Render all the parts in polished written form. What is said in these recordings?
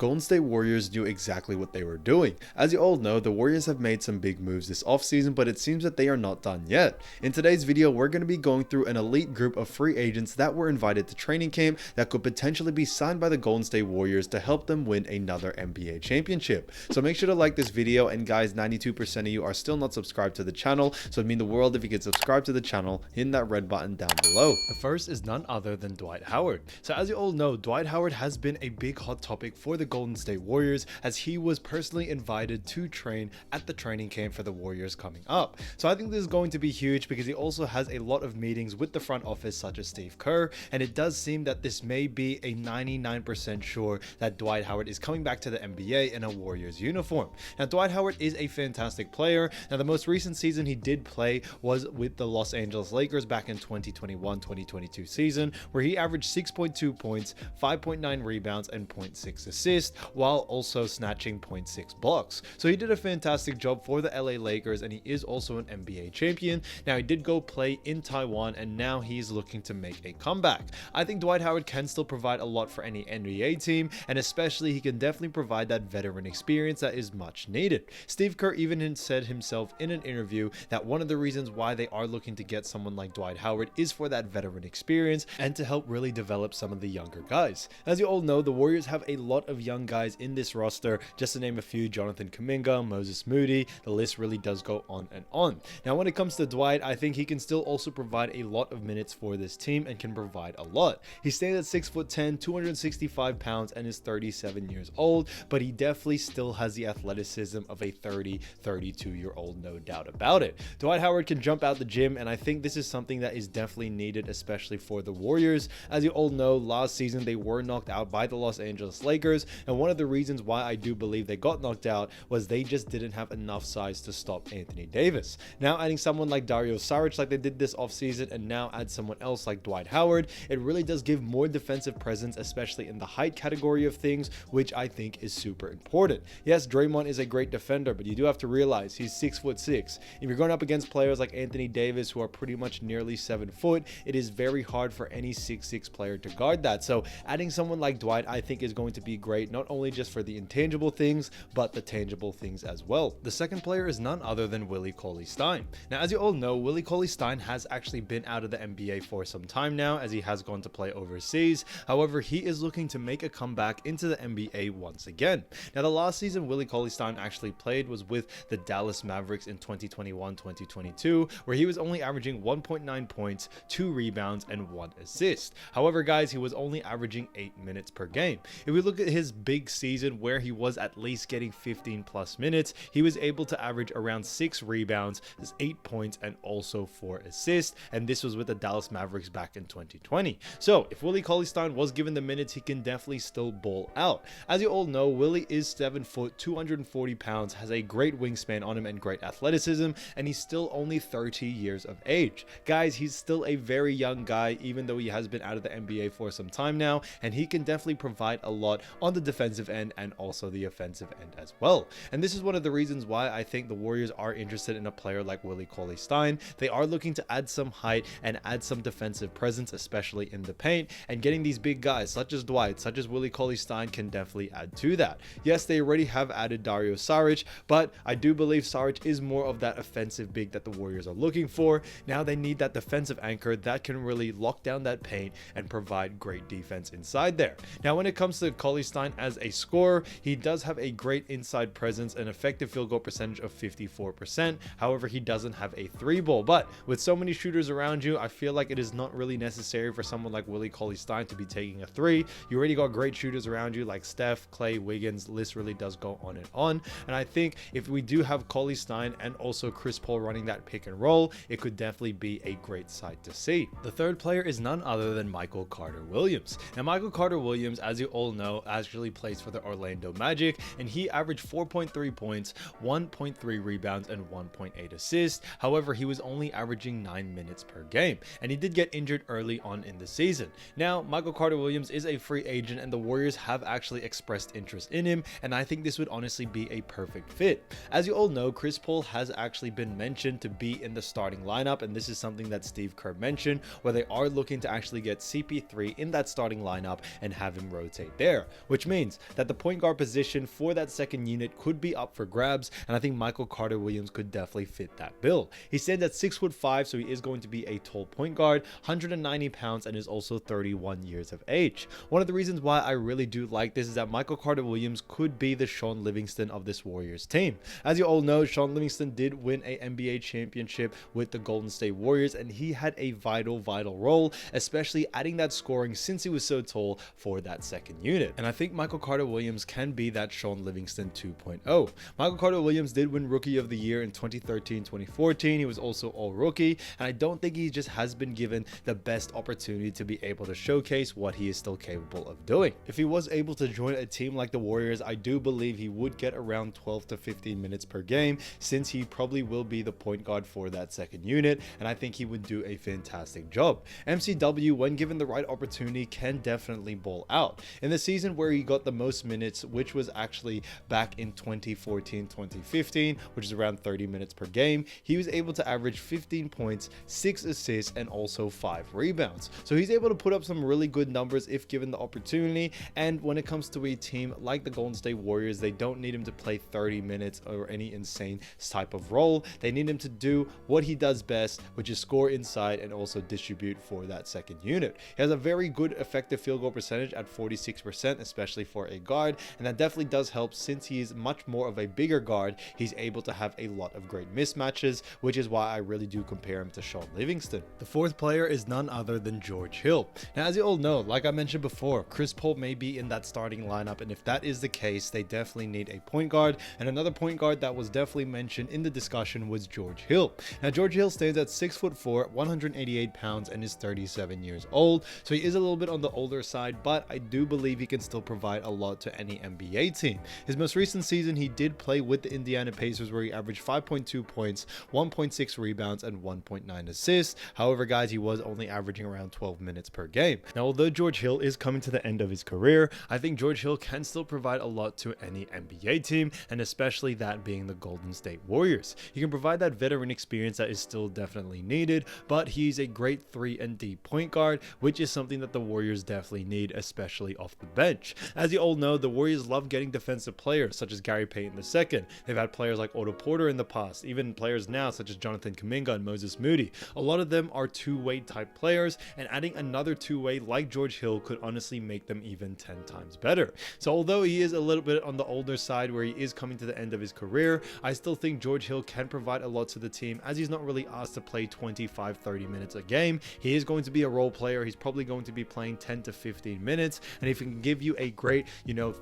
Golden State Warriors knew exactly what they were doing. As you all know, the Warriors have made some big moves this offseason, but it seems that they are not done yet. In today's video, we're going to be going through an elite group of free agents that were invited to training camp that could potentially be signed by the Golden State Warriors to help them win another NBA championship. So make sure to like this video, and guys, 92% of you are still not subscribed to the channel, so it'd mean the world if you could subscribe to the channel, hit that red button down below. The first is none other than Dwight Howard. So as you all know, Dwight Howard has been a big hot topic for the Golden State Warriors, as he was personally invited to train at the training camp for the Warriors coming up. So I think this is going to be huge because he also has a lot of meetings with the front office such as Steve Kerr, and it does seem that this may be a 99% sure that Dwight Howard is coming back to the NBA in a Warriors uniform. Now Dwight Howard is a fantastic player. Now the most recent season he did play was with the Los Angeles Lakers back in 2021-2022 season, where he averaged 6.2 points, 5.9 rebounds, and 0.6 assists, while also snatching 0.6 blocks. So he did a fantastic job for the LA Lakers, and he is also an NBA champion. Now he did go play in Taiwan, and now he's looking to make a comeback. I think Dwight Howard can still provide a lot for any NBA team, and especially he can definitely provide that veteran experience that is much needed. Steve Kerr even said himself in an interview that one of the reasons why they are looking to get someone like Dwight Howard is for that veteran experience and to help really develop some of the younger guys. As you all know, the Warriors have a lot of young guys in this roster, just to name a few: Jonathan Kuminga, Moses Moody. The list really does go on and on. Now when it comes to Dwight, I think he can still also provide a lot of minutes for this team and can provide a lot. He stands at 6'10", 265 pounds, and is 37 years old, but he definitely still has the athleticism of a 32-year-old, no doubt about it. Dwight Howard can jump out the gym, and I think this is something that is definitely needed, especially for the Warriors. As you all know, last season they were knocked out by the Los Angeles Lakers, and one of the reasons why I do believe they got knocked out was they just didn't have enough size to stop Anthony Davis. Now adding someone like Dario Saric like they did this offseason, and now add someone else like Dwight Howard, it really does give more defensive presence, especially in the height category of things, which I think is super important. Yes, Draymond is a great defender, but you do have to realize he's 6'6". If you're going up against players like Anthony Davis, who are pretty much nearly 7 foot, it is very hard for any 6'6" player to guard that. So adding someone like Dwight, I think, is going to be great, not only just for the intangible things, but the tangible things as well. The second player is none other than Willie Cauley-Stein. Now, as you all know, Willie Cauley-Stein has actually been out of the NBA for some time now, as he has gone to play overseas. However, he is looking to make a comeback into the NBA once again. Now, the last season Willie Cauley-Stein actually played was with the Dallas Mavericks in 2021-2022, where he was only averaging 1.9 points, 2 rebounds, and 1 assist. However, guys, he was only averaging 8 minutes per game. If we look at his big season where he was at least getting 15 plus minutes, he was able to average around 6 rebounds, 8 points, and also 4 assists, and this was with the Dallas Mavericks back in 2020. So if Willie Cauley-Stein was given the minutes, he can definitely still ball out. As you all know, Willie is 7 foot, 240 pounds, has a great wingspan on him and great athleticism, and he's still only 30 years of age. Guys, he's still a very young guy, even though he has been out of the NBA for some time now, and he can definitely provide a lot on the defensive end and also the offensive end as well. And this is one of the reasons why I think the Warriors are interested in a player like Willie Cauley-Stein. They are looking to add some height and add some defensive presence, especially in the paint, and getting these big guys such as Dwight, such as Willie Cauley-Stein, can definitely add to that. Yes, they already have added Dario Saric, but I do believe Saric is more of that offensive big that the Warriors are looking for. Now they need that defensive anchor that can really lock down that paint and provide great defense inside there. Now when it comes to Cauley-Stein as a scorer, he does have a great inside presence, an effective field goal percentage of 54%. However, he doesn't have a 3-ball, but with so many shooters around you, I feel like it is not really necessary for someone like Willie Cauley-Stein to be taking a 3. You already got great shooters around you like Steph, Clay, Wiggins. List really does go on and on. And I think if we do have Cauley-Stein and also Chris Paul running that pick and roll, it could definitely be a great sight to see. The third player is none other than Michael Carter-Williams. Now Michael Carter-Williams, as you all know, actually plays for the Orlando Magic, and he averaged 4.3 points, 1.3 rebounds, and 1.8 assists. However, he was only averaging 9 minutes per game, and he did get injured early on in the season. Now Michael Carter-Williams is a free agent, and the Warriors have actually expressed interest in him, and I think this would honestly be a perfect fit. As you all know, Chris Paul has actually been mentioned to be in the starting lineup, and this is something that Steve Kerr mentioned, where they are looking to actually get CP3 in that starting lineup and have him rotate there, which means that the point guard position for that second unit could be up for grabs, and I think Michael Carter-Williams could definitely fit that bill. He stands at 6'5", so he is going to be a tall point guard, 190 pounds, and is also 31 years of age. One of the reasons why I really do like this is that Michael Carter-Williams could be the Shaun Livingston of this Warriors team. As you all know, Shaun Livingston did win a NBA championship with the Golden State Warriors, and he had a vital role, especially adding that scoring since he was so tall for that second unit. And I think Michael Carter-Williams can be that Shaun Livingston 2.0. Michael Carter-Williams did win Rookie of the Year in 2013-2014. He was also All-Rookie, and I don't think he just has been given the best opportunity to be able to showcase what he is still capable of doing. If he was able to join a team like the Warriors, I do believe he would get around 12 to 15 minutes per game, since he probably will be the point guard for that second unit, and I think he would do a fantastic job. MCW, when given the right opportunity, can definitely ball out. In the season where he got the most minutes, which was actually back in 2014-2015, which is around 30 minutes per game, he was able to average 15 points, 6 assists, and also 5 rebounds. So he's able to put up some really good numbers if given the opportunity. And when it comes to a team like the Golden State Warriors, they don't need him to play 30 minutes or any insane type of role. They need him to do what he does best, which is score inside and also distribute for that second unit. He has a very good effective field goal percentage at 46%, especially for a guard, and that definitely does help since he is much more of a bigger guard. He's able to have a lot of great mismatches, which is why I really do compare him to Shaun Livingston. The fourth player is none other than George Hill. Now, as you all know, like I mentioned before, Chris Paul may be in that starting lineup, and if that is the case, they definitely need a point guard, and another point guard that was definitely mentioned in the discussion was George Hill. Now, George Hill stands at 6'4", 188 pounds, and is 37 years old, so he is a little bit on the older side, but I do believe he can still provide a lot to any NBA team. His most recent season, he did play with the Indiana Pacers, where he averaged 5.2 points, 1.6 rebounds, and 1.9 assists. However, guys, he was only averaging around 12 minutes per game. Now, although George Hill is coming to the end of his career, I think George Hill can still provide a lot to any NBA team, and especially that being the Golden State Warriors. He can provide that veteran experience that is still definitely needed, but he's a great 3-and-D point guard, which is something that the Warriors definitely need, especially off the bench. As you all know, the Warriors love getting defensive players such as Gary Payton II. They've had players like Otto Porter in the past, even players now such as Jonathan Kuminga and Moses Moody. A lot of them are two-way type players, and adding another two-way like George Hill could honestly make them even 10 times better. So although he is a little bit on the older side where he is coming to the end of his career, I still think George Hill can provide a lot to the team, as he's not really asked to play 25-30 minutes a game. He is going to be a role player. He's probably going to be playing 10 to 15 minutes, and if he can give you a great,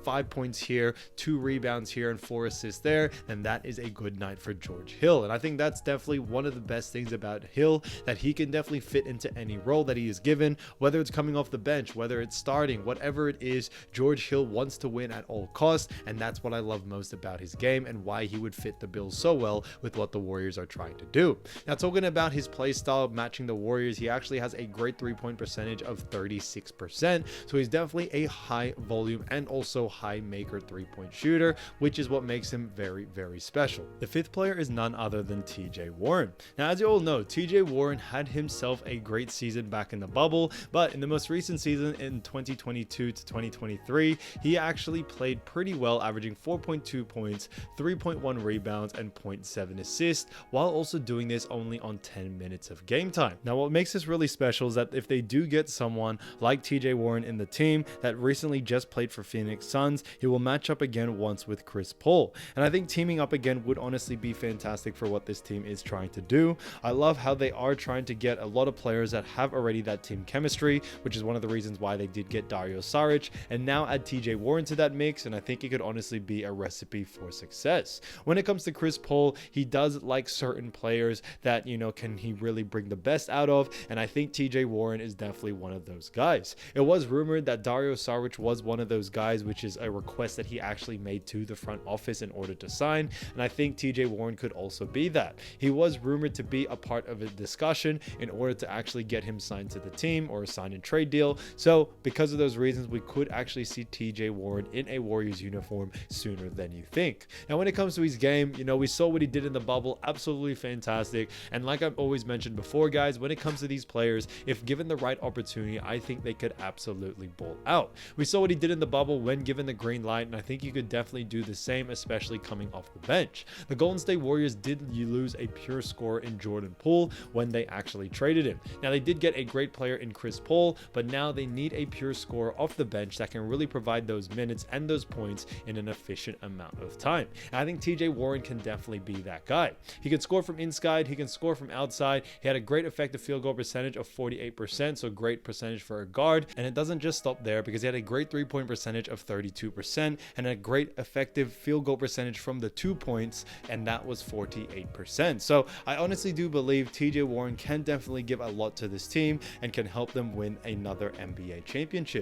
5 points here, 2 rebounds here, and 4 assists there, then that is a good night for George Hill. And I think that's definitely one of the best things about Hill, that he can definitely fit into any role that he is given, whether it's coming off the bench, whether it's starting, whatever it is. George Hill wants to win at all costs, and that's what I love most about his game and why he would fit the bill so well with what the Warriors are trying to do. Now, talking about his play style matching the Warriors, he actually has a great 3-point percentage of 36%, so he's definitely a high volume and also high maker 3-point shooter, which is what makes him very special. The fifth player is none other than TJ Warren. Now, as you all know, TJ Warren had himself a great season back in the bubble, but in the most recent season in 2022 to 2023, he actually played pretty well, averaging 4.2 points, 3.1 rebounds, and 0.7 assists, while also doing this only on 10 minutes of game time. Now, what makes this really special is that if they do get someone like TJ Warren in the team that recently just played for Phoenix Suns, he will match up again once with Chris Paul. And I think teaming up again would honestly be fantastic for what this team is trying to do. I love how they are trying to get a lot of players that have already that team chemistry, which is one of the reasons why they did get Dario Saric, and now add TJ Warren to that mix, and I think it could honestly be a recipe for success. When it comes to Chris Paul, he does like certain players that, can he really bring the best out of, and I think TJ Warren is definitely one of those guys. It was rumored that Dario Saric was one of those guys, which is a request that he actually made to the front office in order to sign, and I think TJ Warren could also be that. He was rumored to be a part of a discussion in order to actually get him signed to the team or a sign and trade deal, so because of those reasons, we could actually see TJ Warren in a Warriors uniform sooner than you think. Now, when it comes to his game, we saw what he did in the bubble, absolutely fantastic, and like I've always mentioned before, guys, when it comes to these players, if given the right opportunity, I think they could absolutely ball out. We saw what he did in the bubble when given the green light, and I think you could definitely do the same, especially coming off the bench. The Golden State Warriors did lose a pure scorer in Jordan Poole when they actually traded him. Now, they did get a great player in Chris Paul, but now they need a pure scorer off the bench that can really provide those minutes and those points in an efficient amount of time. And I think TJ Warren can definitely be that guy. He can score from inside, he can score from outside. He had a great effective field goal percentage of 48%, so great percentage for a guard. And it doesn't just stop there, because he had a great 3-point percentage of 32% and a great effective field goal percentage from the 2 points, and that was 48%. So I honestly do believe TJ Warren can definitely give a lot to this team and can help them win another NBA championship.